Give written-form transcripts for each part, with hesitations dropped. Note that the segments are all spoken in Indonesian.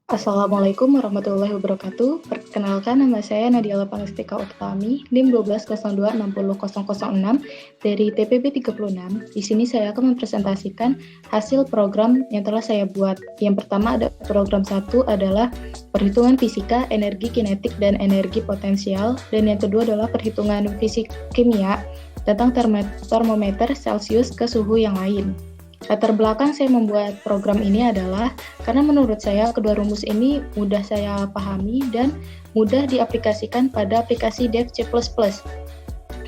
Assalamualaikum warahmatullahi wabarakatuh. Perkenalkan, nama saya Nadiala Pangestika Utami, NIM 1202600006 dari TPB 36. Di sini saya akan mempresentasikan hasil program yang telah saya buat. Yang pertama ada program 1 adalah perhitungan fisika, energi kinetik, dan energi potensial. Dan yang kedua adalah perhitungan fisik kimia tentang termometer Celcius ke suhu yang lain. Latar belakang saya membuat program ini adalah karena menurut saya kedua rumus ini mudah saya pahami dan mudah diaplikasikan pada aplikasi Dev C++.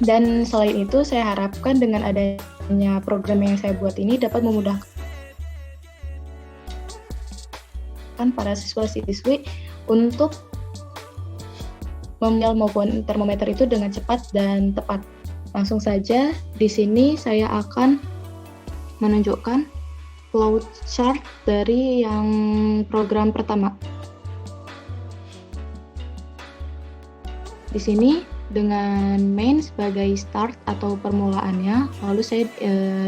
Dan selain itu saya harapkan dengan adanya program yang saya buat ini dapat memudahkan para siswa-siswi untuk memilih maupun termometer itu dengan cepat dan tepat. Langsung saja di sini saya akan menunjukkan flowchart dari yang program pertama. Di sini dengan main sebagai start atau permulaannya, lalu saya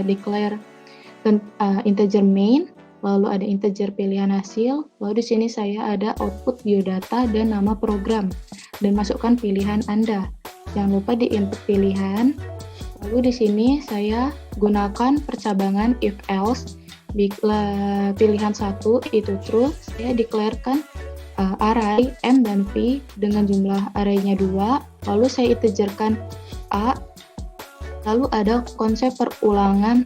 declare integer main, lalu ada integer pilihan hasil, lalu di sini saya ada output biodata dan nama program, dan masukkan pilihan Anda. Jangan lupa di input pilihan. Lalu di sini saya gunakan percabangan if else. Bila pilihan 1 itu true, saya declarekan array M dan V dengan jumlah arraynya 2, lalu saya integerkan A, lalu ada konsep perulangan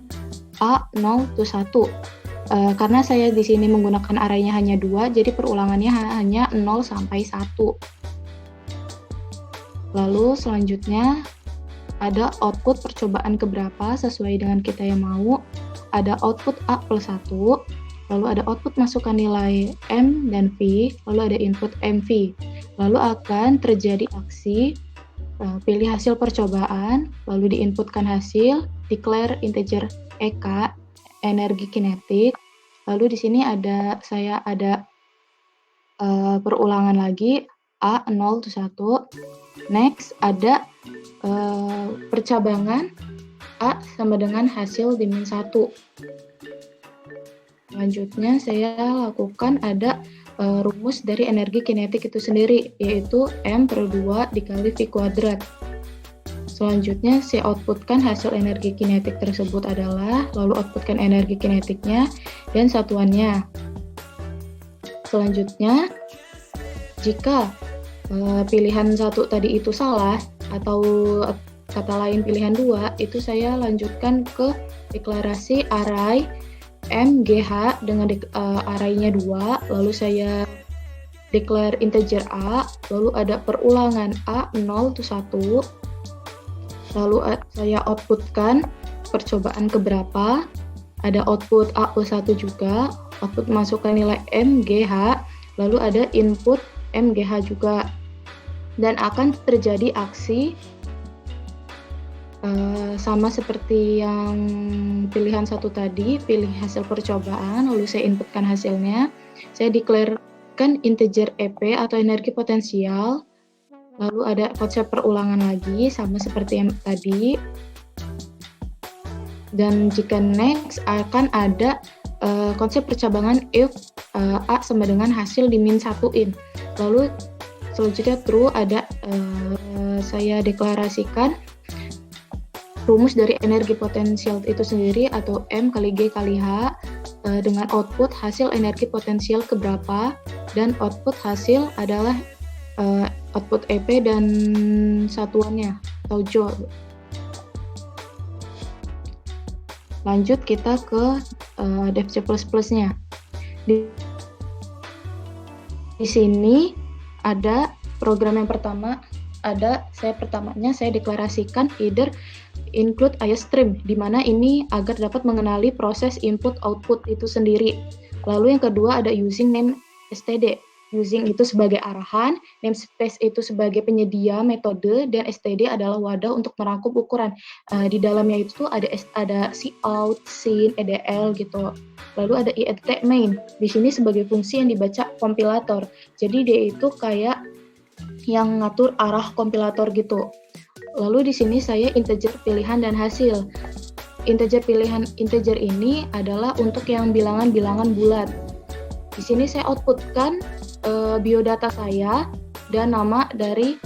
A0 to 1. Karena saya di sini menggunakan arraynya hanya 2, jadi perulangannya hanya 0 sampai 1. Lalu selanjutnya ada output percobaan keberapa sesuai dengan kita yang mau. Ada output A plus 1, lalu ada output masukkan nilai M dan V, lalu ada input MV. Lalu akan terjadi aksi pilih hasil percobaan, lalu diinputkan hasil, declare integer EK, energi kinetik. Lalu di sini saya ada perulangan lagi A0 to 1. Next ada percabangan A sama dengan hasil dimin 1. Selanjutnya saya lakukan ada rumus dari energi kinetik itu sendiri, yaitu M per 2 dikali V kuadrat. Selanjutnya saya outputkan hasil energi kinetik tersebut adalah, lalu outputkan energi kinetiknya dan satuannya. Selanjutnya, jika pilihan 1 tadi itu salah, atau kata lain pilihan 2, itu saya lanjutkan ke deklarasi array MGH dengan arraynya 2, lalu saya declare integer A, lalu ada perulangan A0 to 1, lalu saya outputkan percobaan keberapa, ada output A plus 1 juga, output masukkan nilai MGH, lalu ada input MGH juga, dan akan terjadi aksi sama seperti yang pilihan 1 tadi, pilih hasil percobaan, lalu saya inputkan hasilnya, saya declarekan integer EP atau energi potensial, lalu ada konsep perulangan lagi sama seperti yang tadi, dan jika next akan ada konsep percabangan if A sama dengan hasil dimin 1in. Lalu selanjutnya true ada saya deklarasikan rumus dari energi potensial itu sendiri atau M kali G kali H dengan output hasil energi potensial keberapa, dan output hasil adalah output EP dan satuannya atau joule. Lanjut kita ke Dev C++ nya. Di sini ada program yang pertama, saya deklarasikan either include IOStream, di mana ini agar dapat mengenali proses input output itu sendiri. Lalu yang kedua ada using name std. Using itu sebagai arahan, namespace itu sebagai penyedia metode, dan std adalah wadah untuk merangkum ukuran. Di dalamnya itu ada cout, scene, edl gitu. Lalu ada int main. Di sini sebagai fungsi yang dibaca kompilator. Jadi dia itu kayak yang ngatur arah kompilator gitu. Lalu di sini saya integer pilihan dan hasil. Integer ini adalah untuk yang bilangan-bilangan bulat. Di sini saya outputkan biodata saya dan nama dari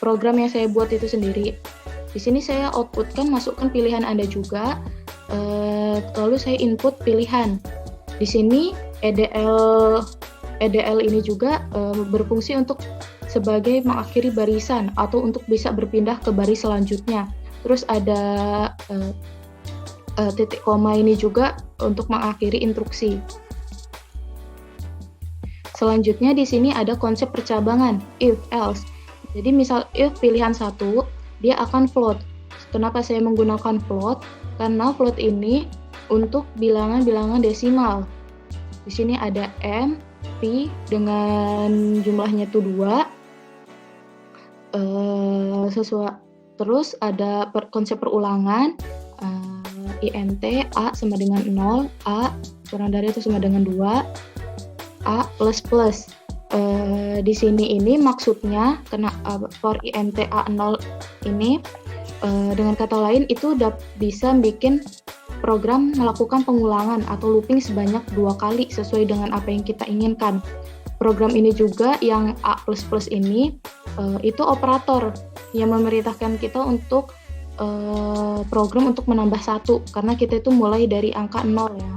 program yang saya buat itu sendiri. Di sini saya outputkan, masukkan pilihan Anda juga, lalu saya input pilihan. Di sini EDL ini juga berfungsi untuk sebagai mengakhiri barisan atau untuk bisa berpindah ke baris selanjutnya. Terus ada titik koma ini juga untuk mengakhiri instruksi. Selanjutnya di sini ada konsep percabangan, if, else. Jadi misal if pilihan 1, dia akan float. Kenapa saya menggunakan float? Karena float ini untuk bilangan-bilangan desimal. Di sini ada M, P dengan jumlahnya itu 2. Terus ada konsep perulangan, INT, A sama dengan 0, A kurang dari atau sama dengan 2, A plus plus. Di sini ini maksudnya for INT A0 ini dengan kata lain itu bisa bikin program melakukan pengulangan atau looping sebanyak 2 kali sesuai dengan apa yang kita inginkan. Program ini juga yang A++ ini itu operator yang memerintahkan kita untuk program untuk menambah 1 karena kita itu mulai dari angka 0 ya.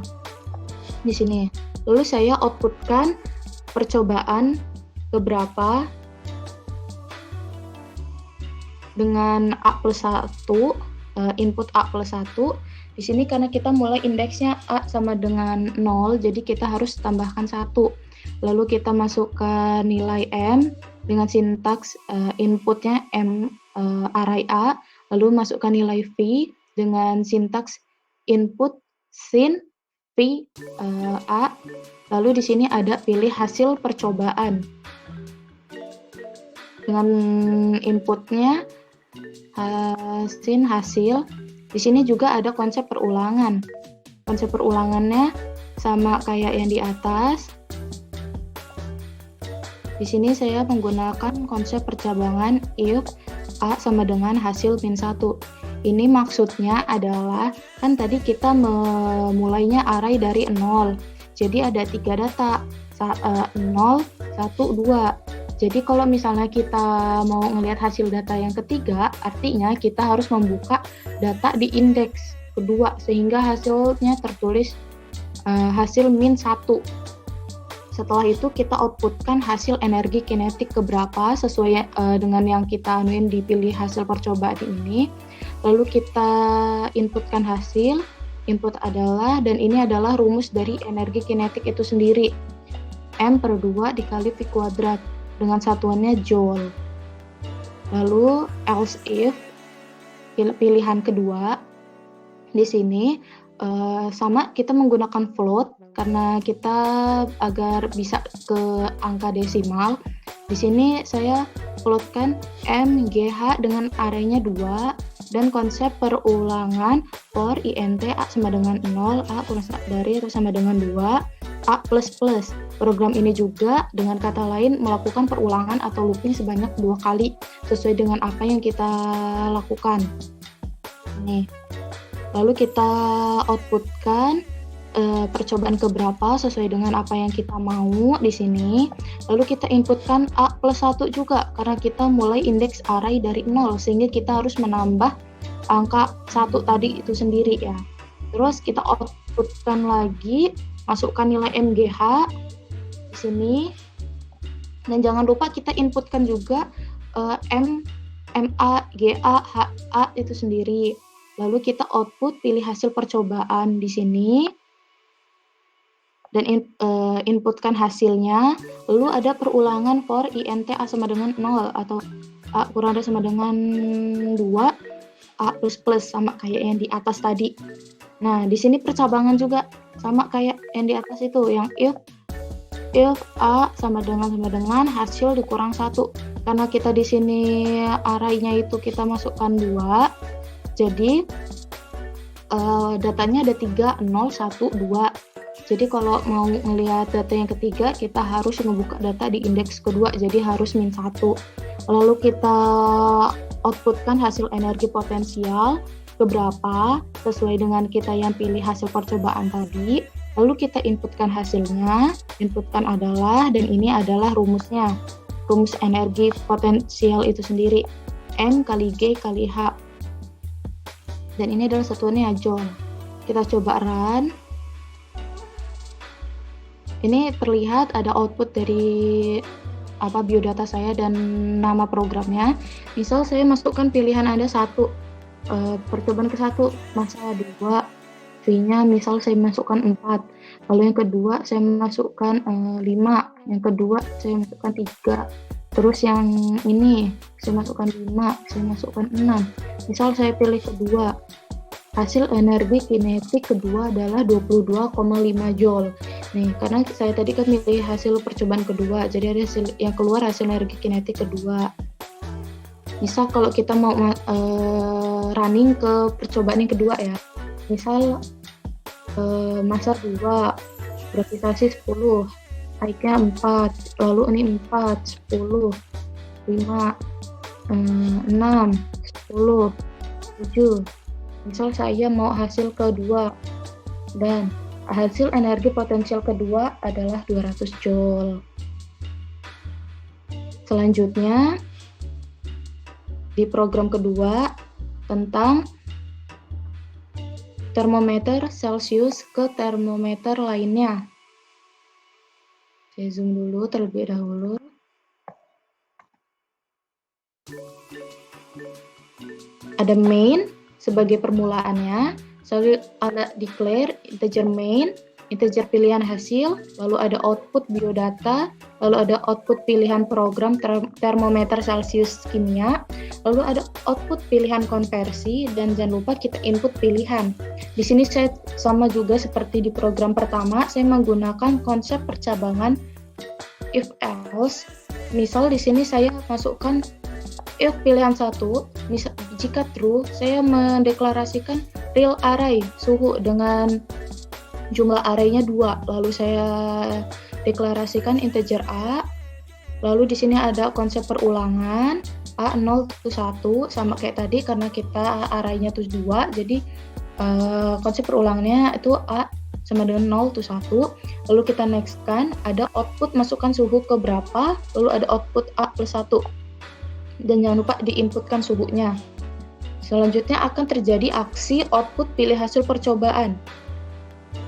Di sini. Lalu saya outputkan percobaan keberapa dengan A+1, input A+1. Di sini karena kita mulai indeksnya A sama dengan 0, jadi kita harus tambahkan 1. Lalu kita masukkan nilai M dengan sintaks inputnya M array A, lalu masukkan nilai V dengan sintaks input sin V A, lalu di sini ada pilih hasil percobaan. Dengan inputnya sin hasil. Di sini juga ada konsep perulangan. Konsep perulangannya sama kayak yang di atas. Di sini saya menggunakan konsep percabangan if A sama dengan hasil min 1. Ini maksudnya adalah, kan tadi kita memulainya array dari 0. Jadi ada 3 data, 0, 1, 2. Jadi kalau misalnya kita mau ngelihat hasil data yang ketiga, artinya kita harus membuka data di indeks kedua, sehingga hasilnya tertulis hasil min 1. Setelah itu kita outputkan hasil energi kinetik keberapa sesuai dengan yang kita anuin dipilih hasil percobaan ini. Lalu kita inputkan hasil. Input adalah, dan ini adalah rumus dari energi kinetik itu sendiri. M/2 dikali V kuadrat dengan satuannya joule. Lalu else if pilihan kedua di sini sama kita menggunakan float karena kita agar bisa ke angka desimal. Di sini saya floatkan MGH dengan arraynya 2 dan konsep perulangan for INT A sama dengan 0, A kurang dari atau sama dengan 2, A++. Program ini juga dengan kata lain melakukan perulangan atau looping sebanyak 2 kali sesuai dengan apa yang kita lakukan. Nih. Lalu kita outputkan percobaan keberapa sesuai dengan apa yang kita mau di sini. Lalu kita inputkan A+1 juga karena kita mulai indeks array dari 0 sehingga kita harus menambah angka 1 tadi itu sendiri ya. Terus kita outputkan lagi, masukkan nilai MGH di sini. Dan jangan lupa kita inputkan juga MA, GA, HA itu sendiri. Lalu kita output pilih hasil percobaan di sini. Dan inputkan hasilnya, lalu ada perulangan for INT A sama dengan 0 atau A kurang dari sama dengan 2, A++ sama kayak yang di atas tadi. Nah, di sini percabangan juga sama kayak yang di atas itu, yang if A sama dengan hasil dikurang 1. Karena kita di sini array-nya itu kita masukkan 2, jadi datanya ada 3, 0, 1, 2. Jadi kalau mau melihat data yang ketiga, kita harus membuka data di indeks kedua, jadi harus min 1. Lalu kita outputkan hasil energi potensial keberapa sesuai dengan kita yang pilih hasil percobaan tadi. Lalu kita inputkan hasilnya, inputkan adalah, dan ini adalah rumusnya. Rumus energi potensial itu sendiri, M kali G kali H. Dan ini adalah satuannya Joule. Kita coba run. Ini terlihat ada output dari biodata saya dan nama programnya. Misal saya masukkan pilihan ada satu, percobaan ke satu, masalah 2, V-nya misal saya masukkan 4, lalu yang kedua saya masukkan 5, yang kedua saya masukkan 3, terus yang ini saya masukkan 5, saya masukkan 6. Misal saya pilih kedua, hasil energi kinetik kedua adalah 22,5 Joule. Nih, karena saya tadi kan pilih hasil percobaan kedua, jadi ada yang keluar hasil energi kinetik kedua. Misal kalau kita mau running ke percobaan yang kedua ya, misal massa 2, gravitasi 10, naiknya 4, lalu ini 4, 10, 5, 6, 10, 7. Misal saya mau hasil kedua, dan hasil energi potensial kedua adalah 200 Joule. Selanjutnya, di program kedua tentang termometer Celsius ke termometer lainnya. Saya zoom dulu terlebih dahulu. Ada main sebagai permulaannya, lalu ada declare, integer main, integer pilihan hasil, lalu ada output biodata, lalu ada output pilihan program termometer Celsius kimia, lalu ada output pilihan konversi, dan jangan lupa kita input pilihan. Di sini saya sama juga seperti di program pertama, saya menggunakan konsep percabangan if else. Misal di sini saya masukkan if pilihan 1, jika true, saya mendeklarasikan real array suhu dengan jumlah arraynya 2, lalu saya deklarasikan integer A, lalu di sini ada konsep perulangan A 0 to 1 sama kayak tadi karena kita arraynya itu 2, jadi konsep perulangannya itu A sama dengan 0 to 1, lalu kita next kan, ada output masukkan suhu ke berapa, lalu ada output A plus 1, dan jangan lupa diinputkan suhunya. Selanjutnya akan terjadi aksi output pilih hasil percobaan.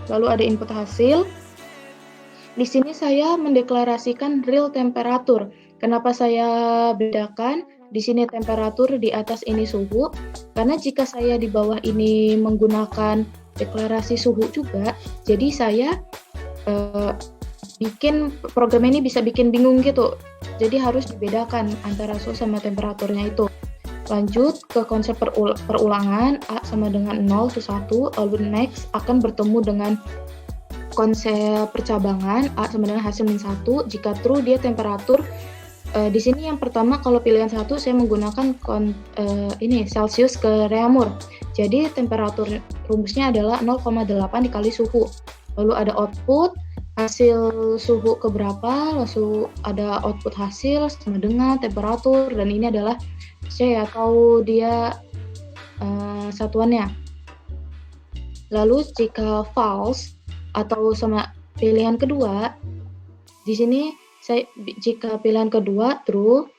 Lalu ada input hasil. Di sini saya mendeklarasikan real temperatur. Kenapa saya bedakan? Di sini temperatur, di atas ini suhu. Karena jika saya di bawah ini menggunakan deklarasi suhu juga, jadi saya bikin program ini bisa bikin bingung gitu. Jadi harus dibedakan antara suhu sama temperaturnya itu. Lanjut ke konsep perulangan, A sama dengan 0 to 1, lalu next akan bertemu dengan konsep percabangan, A sama dengan hasil min 1, jika true dia temperatur. Di sini yang pertama kalau pilihan 1 saya menggunakan Celsius ke Reaumur. Jadi temperatur rumusnya adalah 0,8 dikali suhu. Lalu ada output, hasil suhu ke berapa, lalu ada output hasil sama dengan temperatur, dan ini adalah saya tahu dia satuannya. Lalu jika false atau sama pilihan kedua, di sini jika pilihan kedua true,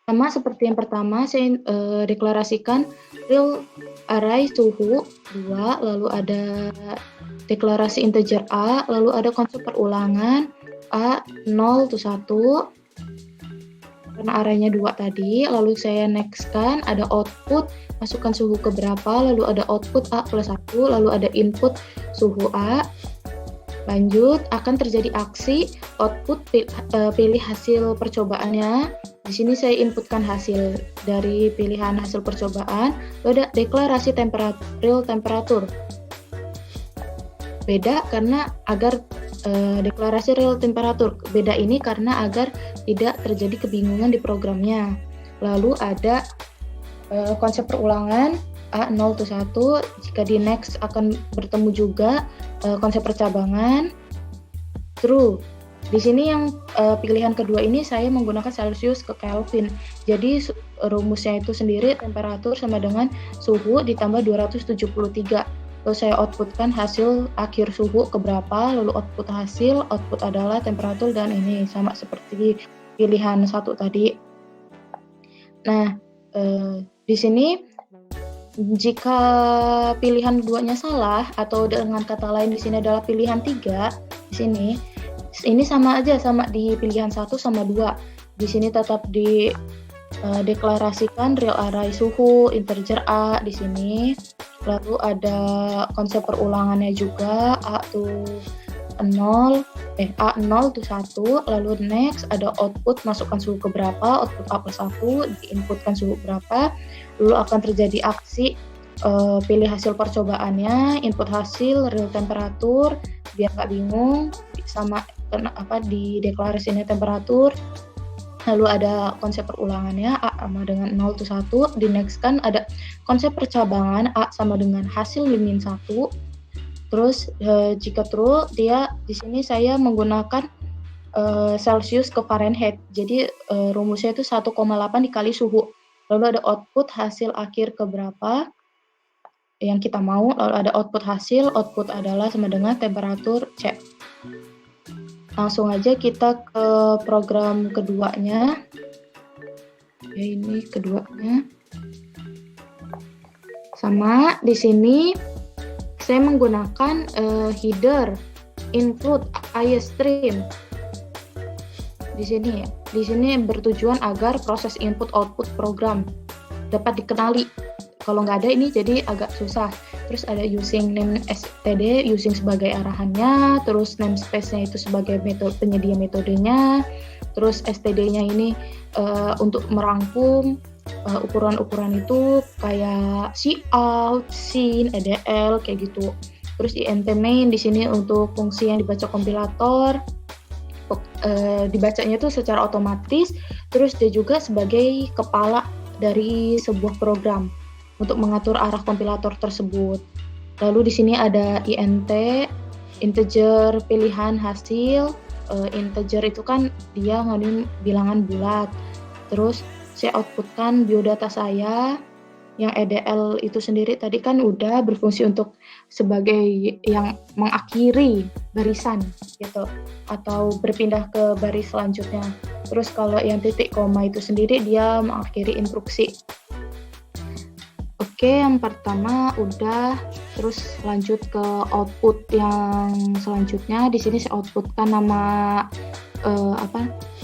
sama seperti yang pertama saya deklarasikan real array suhu 2, lalu ada deklarasi integer A, lalu ada konsep perulangan A 0 to 1 karena arraynya 2 tadi, lalu saya next kan, ada output masukkan suhu ke berapa, lalu ada output A plus 1, lalu ada input suhu A. Lanjut akan terjadi aksi output pilih hasil percobaannya. Di sini saya inputkan hasil dari pilihan hasil percobaan, lalu ada deklarasi real temperatur. Beda karena agar deklarasi real temperatur. Beda ini karena agar tidak terjadi kebingungan di programnya. Lalu ada konsep perulangan A 0 to 1, jika di next akan bertemu juga konsep percabangan true. Di sini yang pilihan kedua ini saya menggunakan Celsius ke Kelvin. Jadi rumusnya itu sendiri temperatur sama dengan suhu ditambah 273. lalu saya outputkan hasil akhir suhu keberapa, lalu output adalah temperatur dan ini sama seperti pilihan 1 tadi. Nah, di sini jika pilihan 2-nya salah atau dengan kata lain di sini adalah pilihan 3, di sini ini sama aja, sama di pilihan 1 sama 2. Di sini tetap deklarasikan real array suhu integer A di sini. Lalu ada konsep perulangannya juga, A to 0, A0 to 1, lalu next ada output, masukkan suhu ke berapa, output A plus 1, diinputkan suhu berapa, lalu akan terjadi aksi, pilih hasil percobaannya, input hasil, real temperatur, biar nggak bingung, sama di deklarasinya temperatur. Lalu ada konsep perulangannya, A sama dengan 0 to 1, di next kan ada konsep percabangan, A sama dengan hasil min 1. Terus jika true, dia di sini saya menggunakan Celsius ke Fahrenheit. Jadi rumusnya itu 1,8 dikali suhu. Lalu ada output hasil akhir ke berapa yang kita mau, lalu ada output hasil, output adalah sama dengan temperatur C. Langsung aja kita ke program keduanya. Ya, ini keduanya. Sama di sini saya menggunakan header include iStream. Di sini bertujuan agar proses input output program dapat dikenali. Kalau nggak ada ini jadi agak susah. Terus ada using name std, using sebagai arahannya, terus namespace-nya itu sebagai penyedia metodenya, terus std-nya ini untuk merangkum ukuran-ukuran itu kayak cout, scene, edl kayak gitu. Terus int main di sini untuk fungsi yang dibaca kompilator, dibacanya itu secara otomatis. Terus dia juga sebagai kepala dari sebuah program untuk mengatur arah kompilator tersebut. Lalu di sini ada int, integer pilihan hasil. Integer itu kan dia ngandung bilangan bulat. Terus saya outputkan biodata saya. Yang edl itu sendiri tadi kan udah berfungsi untuk sebagai yang mengakhiri barisan gitu, atau berpindah ke baris selanjutnya. Terus kalau yang titik koma itu sendiri dia mengakhiri instruksi. Oke, yang pertama udah, terus lanjut ke output yang selanjutnya. Di sini saya outputkan nama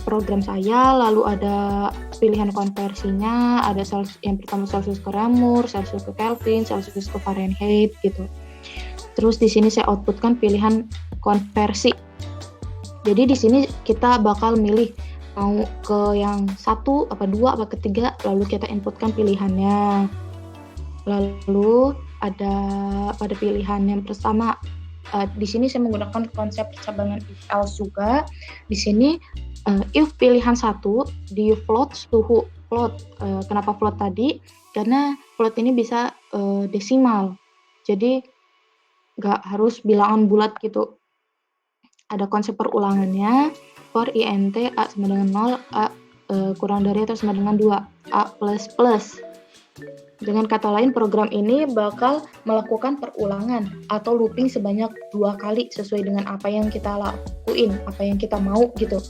program saya, lalu ada pilihan konversinya, ada yang pertama Celsius ke Reaumur, Celsius ke Kelvin, Celsius ke Fahrenheit gitu. Terus di sini saya outputkan pilihan konversi. Jadi di sini kita bakal milih mau ke yang 1, apa 2, apa ketiga, lalu kita inputkan pilihannya. Lalu ada pada pilihan yang pertama, di sini saya menggunakan konsep percabangan if else juga. Di sini if pilihan 1 di float suhu. Kenapa float tadi? Karena float ini bisa desimal. Jadi nggak harus bilangan bulat gitu. Ada konsep perulangannya. For int a sama dengan 0, a kurang dari atau sama dengan 2, a plus. Dengan kata lain, program ini bakal melakukan perulangan atau looping sebanyak 2 kali sesuai dengan apa yang kita lakuin, apa yang kita mau gitu.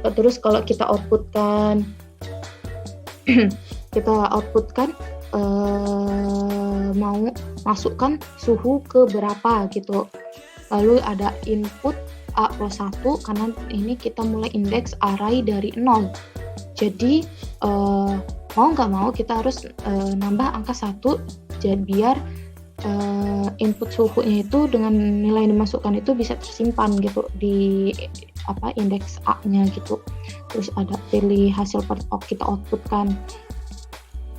Terus kalau kita outputkan mau masukkan suhu ke berapa gitu. Lalu ada input A plus 1, karena ini kita mulai indeks array dari 0. Jadi mau nggak mau kita harus nambah angka 1, jadi biar input suhunya itu dengan nilai yang dimasukkan itu bisa tersimpan gitu di indeks A-nya gitu. Terus ada pilih hasil kita outputkan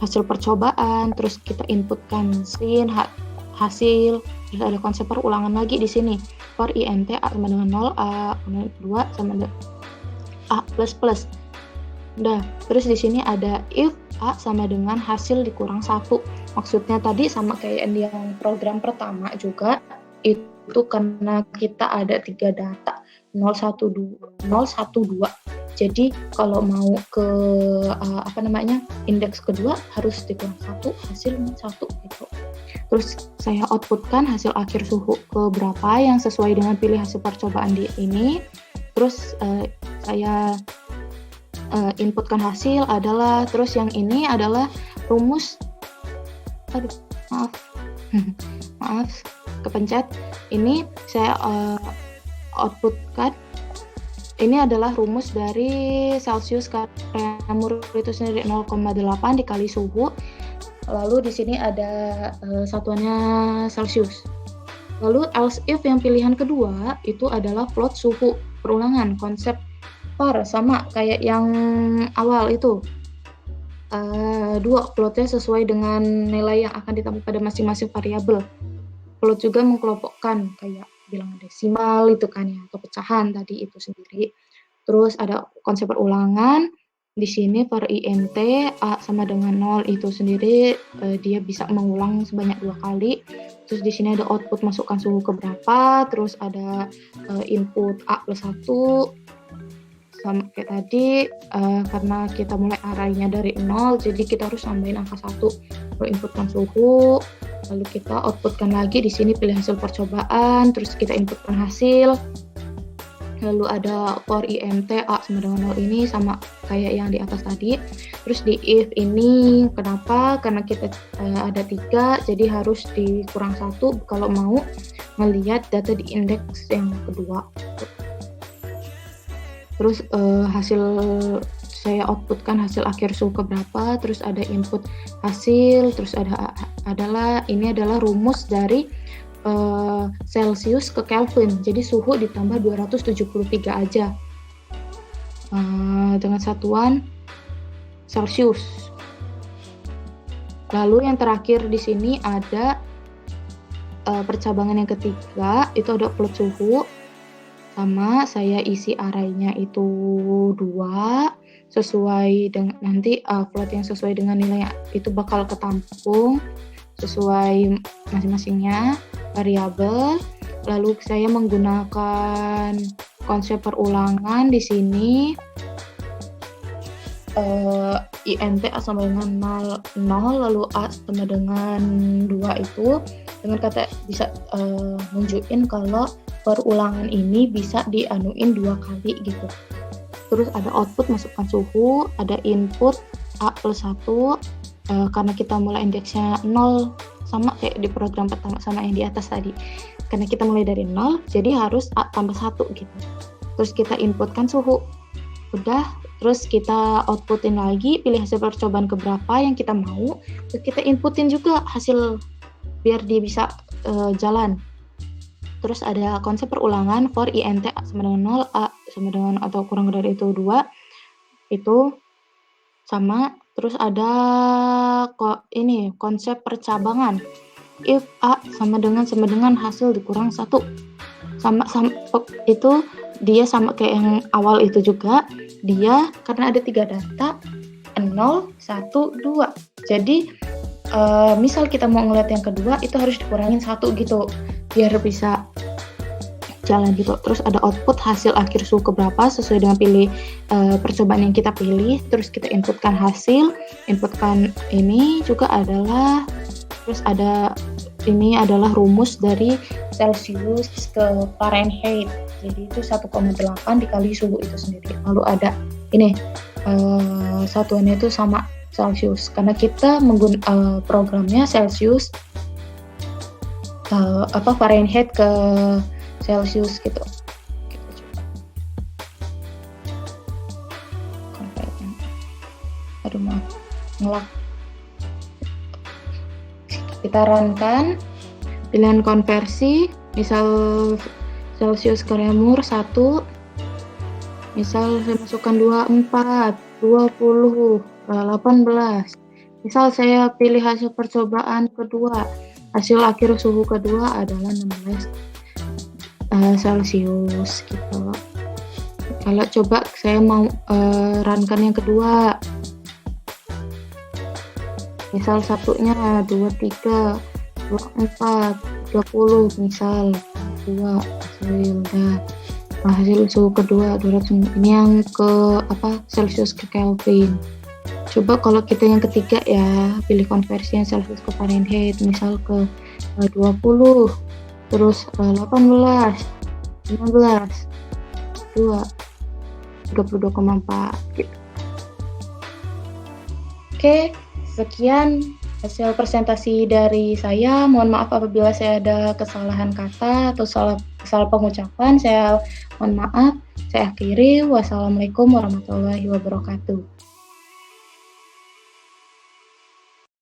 hasil percobaan, terus kita inputkan scene hasil, terus ada konsep perulangan lagi di sini. For int a sama dengan 0, a 2 sama dengan a plus. Udah, terus di sini ada if A sama dengan hasil dikurang 1. Maksudnya tadi sama kayak yang program pertama juga, itu karena kita ada 3 data, 0, 1, 2. Jadi kalau mau ke indeks kedua harus dikurang 1, hasil min 1 gitu. Terus saya outputkan hasil akhir suhu ke berapa yang sesuai dengan pilih hasil percobaan di ini. Terus saya inputkan hasil adalah, terus yang ini adalah rumus, maaf kepencet. Ini saya outputkan, ini adalah rumus dari Celsius Karemur itu sendiri 0,8 dikali suhu. Lalu di sini ada satuannya Celsius. Lalu else if yang pilihan kedua itu adalah float suhu perulangan, konsep par sama kayak yang awal itu. Dua floatnya sesuai dengan nilai yang akan ditambah pada masing-masing variabel. Float juga mengkelompokkan kayak bilangan desimal itu kan ya, atau pecahan tadi itu sendiri. Terus ada konsep perulangan. Di sini per int a sama dengan 0 itu sendiri dia bisa mengulang sebanyak 2 kali. Terus di sini ada output masukkan suhu ke berapa, terus ada input a plus 1 sama kayak tadi, karena kita mulai arraynya dari 0 jadi kita harus nambahin angka 1 untuk inputkan suhu. Lalu kita outputkan lagi, di sini pilih hasil percobaan, terus kita inputkan hasil. Lalu ada for int a sama dengan 0 ini sama kayak yang di atas tadi. Terus di if ini kenapa? Karena kita ada 3 jadi harus dikurang 1 kalau mau melihat data di indeks yang kedua. Terus hasil saya outputkan hasil akhir suhu ke berapa, terus ada input hasil, terus ini adalah rumus dari Celsius ke Kelvin. Jadi suhu ditambah 273 aja dengan satuan Celsius. Lalu yang terakhir di sini ada percabangan yang ketiga, itu ada plot suhu. Sama saya isi arraynya itu 2 sesuai dengan nanti float yang sesuai dengan nilai itu bakal ketampung sesuai masing-masingnya variabel. Lalu saya menggunakan konsep perulangan di sini. int a sama dengan 0, lalu a sama dengan 2 itu dengan kata bisa nunjukin kalau perulangan ini bisa dianuin 2 kali gitu. Terus ada output masukkan suhu, ada input a plus 1 karena kita mulai indeksnya 0 sama kayak di program pertama sama yang di atas tadi. Karena kita mulai dari 0 jadi harus a tambah 1 gitu. Terus kita inputkan suhu. Udah, terus kita outputin lagi, pilih hasil percobaan keberapa yang kita mau, terus kita inputin juga hasil biar dia bisa jalan. Terus ada konsep perulangan for int a sama dengan 0, a sama dengan atau kurang dari itu 2, itu sama. Terus ada konsep percabangan, if a sama dengan hasil dikurang 1, sama itu dia sama kayak yang awal itu juga, dia karena ada 3 data 0, 1, 2. Jadi misal kita mau ngeliat yang kedua itu harus dikurangin 1 gitu biar bisa jalan gitu. Terus ada output hasil akhir suhu keberapa sesuai dengan pilih percobaan yang kita pilih. Terus kita inputkan hasil, inputkan ini juga adalah, terus ada ini adalah rumus dari Celsius ke Fahrenheit. Jadi itu 1,8 dikali suhu itu sendiri. Lalu ada ini satuannya itu sama Celsius karena kita menggunakan programnya Celsius Fahrenheit ke Celsius gitu. Kita coba. Aduh maaf, ngelak. Kita runkan pilihan konversi, misal Celsius Karemur 1, misal saya masukkan 24, 20, 18. Misal saya pilih hasil percobaan kedua, hasil akhir suhu kedua adalah 16 Celsius gitu. Kalau coba saya mau runkan yang kedua, misal satunya 23, 24, 30 misal 2 hasil suhu kedua 200. Ini yang ke Celsius ke Kelvin. Coba kalau kita yang ketiga ya, pilih konversi yang Celsius ke Fahrenheit, misal ke 20, terus 18, 15, 2, 32,4 gitu. Oke, sekian hasil presentasi dari saya. Mohon maaf apabila saya ada kesalahan kata atau salah pengucapan. Saya mohon maaf. Saya akhiri. Wassalamualaikum warahmatullahi wabarakatuh.